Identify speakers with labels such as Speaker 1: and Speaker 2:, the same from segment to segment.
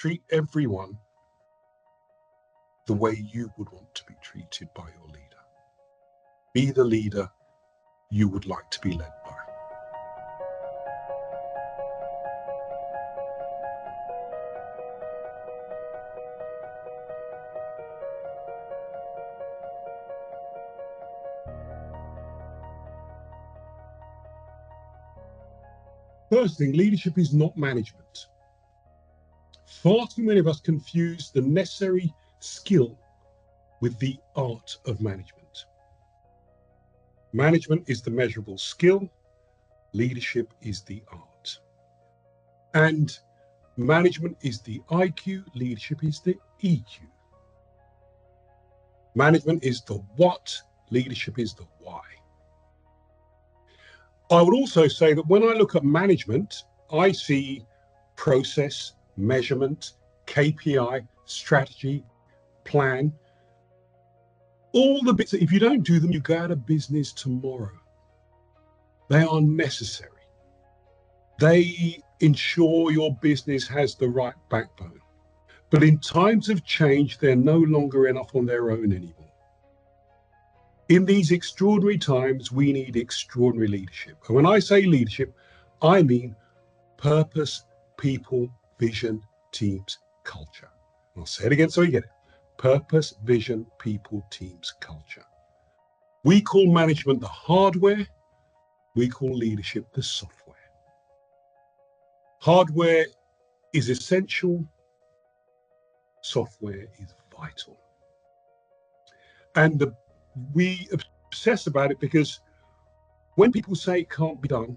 Speaker 1: treat everyone the way you would want to be treated by your leader. Be the leader you would like to be led by. First thing, leadership is not management. Far too many of us confuse the necessary skill with the art of management. Management is the measurable skill, leadership is the art. And management is the IQ, leadership is the EQ. Management is the what, leadership is the why. I would also say that when I look at management, I see process, measurement, KPI, strategy, plan, all the bits that if you don't do them, you go out of business tomorrow. They are necessary. They ensure your business has the right backbone. But in times of change, they're no longer enough on their own anymore. In these extraordinary times, we need extraordinary leadership. And when I say leadership, I mean purpose, people, vision, teams, culture. I'll say it again so you get it. Purpose, vision, people, teams, culture. We call management the hardware. We call leadership the software. Hardware is essential. Software is vital. And we obsess about it because when people say it can't be done,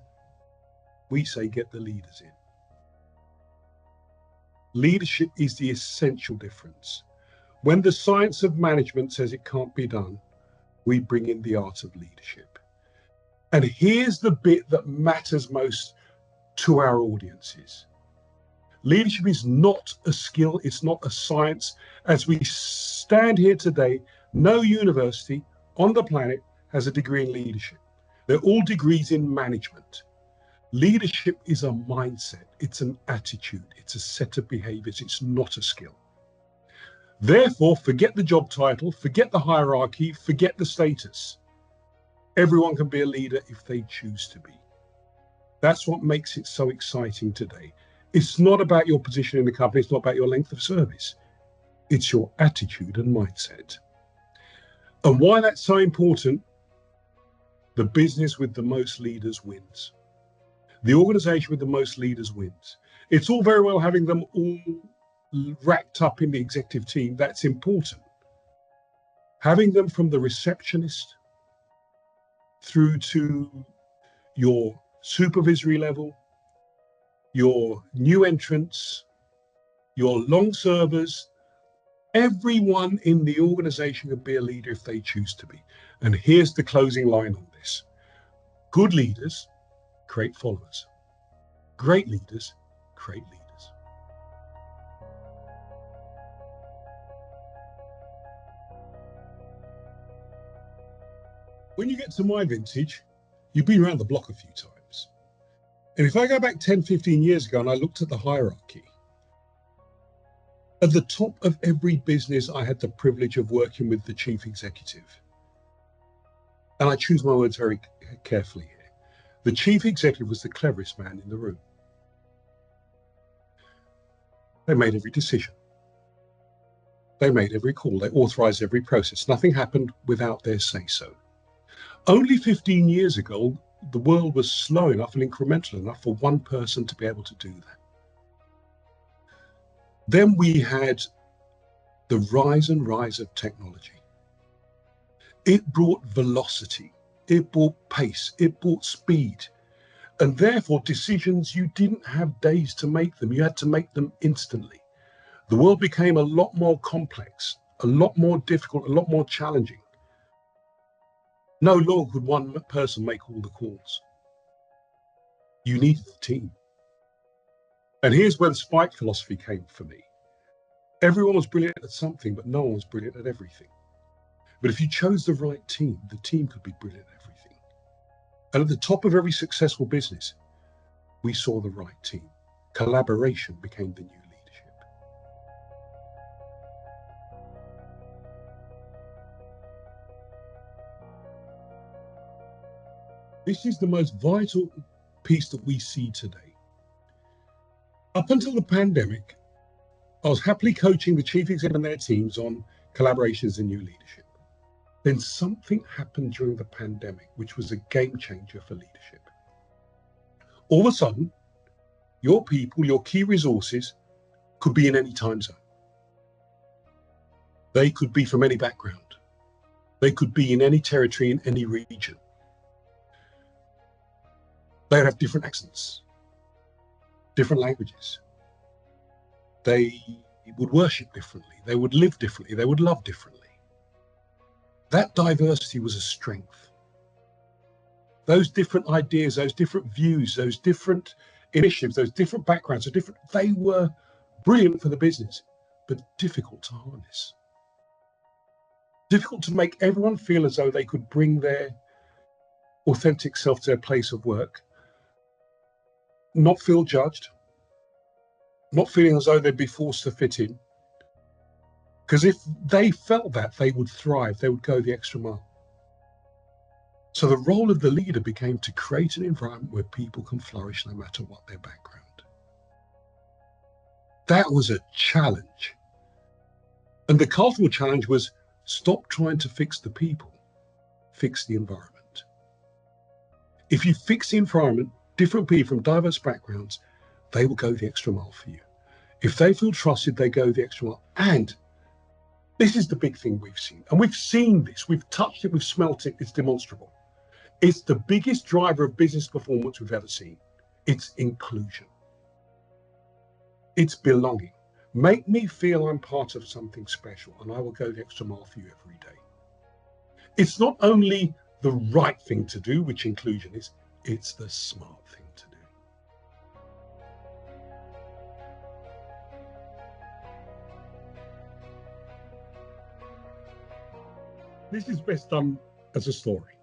Speaker 1: we say get the leaders in. Leadership is the essential difference. When the science of management says it can't be done, we bring in the art of leadership. And here's the bit that matters most to our audiences. Leadership is not a skill, it's not a science. As we stand here today, no university on the planet has a degree in leadership. They're all degrees in management. Leadership is a mindset, it's an attitude, it's a set of behaviors, it's not a skill. Therefore, forget the job title, forget the hierarchy, forget the status. Everyone can be a leader if they choose to be. That's what makes it so exciting today. It's not about your position in the company, it's not about your length of service. It's your attitude and mindset. And why that's so important, the business with the most leaders wins. The organization with the most leaders wins. It's all very well having them all racked up in the executive team. That's important. Having them from the receptionist through to your supervisory level, your new entrants, your long servers, everyone in the organization can be a leader if they choose to be. And here's the closing line on this. Good leaders create followers. Great leaders create leaders. When you get to my vintage, you've been around the block a few times. And if I go back 10, 15 years ago and I looked at the hierarchy, at the top of every business, I had the privilege of working with the chief executive. And I choose my words very carefully here. The chief executive was the cleverest man in the room. They made every decision. They made every call. They authorized every process. Nothing happened without their say-so. Only 15 years ago, the world was slow enough and incremental enough for one person to be able to do that. Then we had the rise and rise of technology. It brought velocity, it brought pace, it brought speed. And therefore, decisions, you didn't have days to make them. You had to make them instantly. The world became a lot more complex, a lot more difficult, a lot more challenging. No longer could one person make all the calls. You needed the team. And here's where the spike philosophy came for me. Everyone was brilliant at something, but no one was brilliant at everything. But if you chose the right team, the team could be brilliant at everything. And at the top of every successful business, we saw the right team. Collaboration became the new leadership. This is the most vital piece that we see today. Up until the pandemic, I was happily coaching the chief executive and their teams on collaborations and new leadership. Then something happened during the pandemic, which was a game changer for leadership. All of a sudden, your people, your key resources, could be in any time zone. They could be from any background. They could be in any territory, in any region. They would have different accents, different languages. They would worship differently. They would live differently. They would love differently. That diversity was a strength. Those different ideas, those different views, those different initiatives, those different backgrounds, they were brilliant for the business, but difficult to harness. Difficult to make everyone feel as though they could bring their authentic self to their place of work, not feel judged, not feeling as though they'd be forced to fit in. Because if they felt that, they would thrive, they would go the extra mile. So the role of the leader became to create an environment where people can flourish no matter what their background. That was a challenge. And the cultural challenge was stop trying to fix the people, fix the environment. If you fix the environment, different people from diverse backgrounds, they will go the extra mile for you. If they feel trusted, they go the extra mile. And this is the big thing we've seen. And we've seen this, we've touched it, we've smelt it, it's demonstrable. It's the biggest driver of business performance we've ever seen. It's inclusion. It's belonging. Make me feel I'm part of something special, and I will go the extra mile for you every day. It's not only the right thing to do, which inclusion is, it's the smart thing to do. This is best done as a story.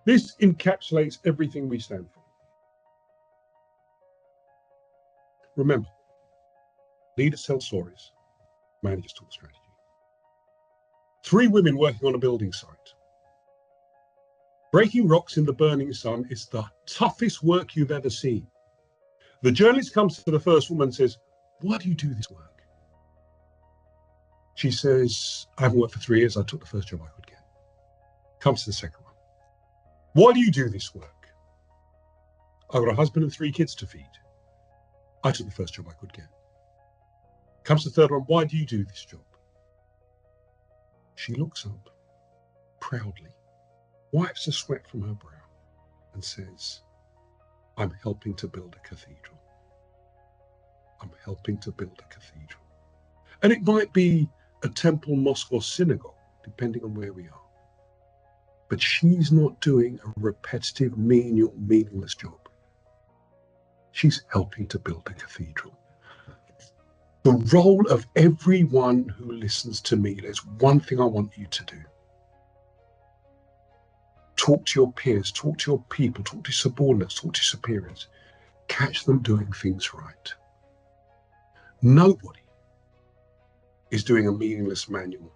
Speaker 1: This encapsulates everything we stand for. Remember, leaders tell stories, managers talk strategy. 3 women working on a building site. Breaking rocks in the burning sun is the toughest work you've ever seen. The journalist comes to the first woman and says, "Why do you do this work?" She says, "I haven't worked for 3 years. I took the first job I could get." Comes to the second one. "Why do you do this work?" "I've got a husband and 3 kids to feed. I took the first job I could get." Comes to the third one. "Why do you do this job?" She looks up proudly, wipes the sweat from her brow, and says, "I'm helping to build a cathedral. I'm helping to build a cathedral." And it might be a temple, mosque, or synagogue, depending on where we are. But she's not doing a repetitive, menial, meaningless job. She's helping to build a cathedral. The role of everyone who listens to me, there's one thing I want you to do. Talk to your peers, talk to your people, talk to your subordinates, talk to your superiors. Catch them doing things right. Nobody is doing a meaningless manual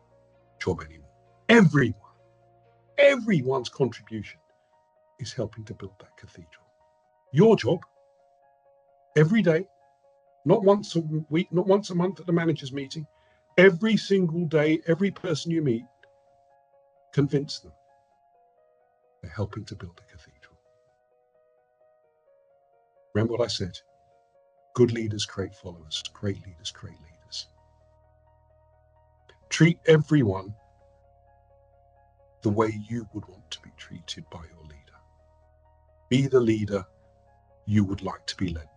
Speaker 1: job anymore. Everyone's contribution is helping to build that cathedral. Your job, every day, not once a week, not once a month at the managers' meeting, every single day, every person you meet, convince them they're helping to build a cathedral. Remember what I said? Good leaders create followers. Great leaders create leaders. Treat everyone the way you would want to be treated by your leader. Be the leader you would like to be led by.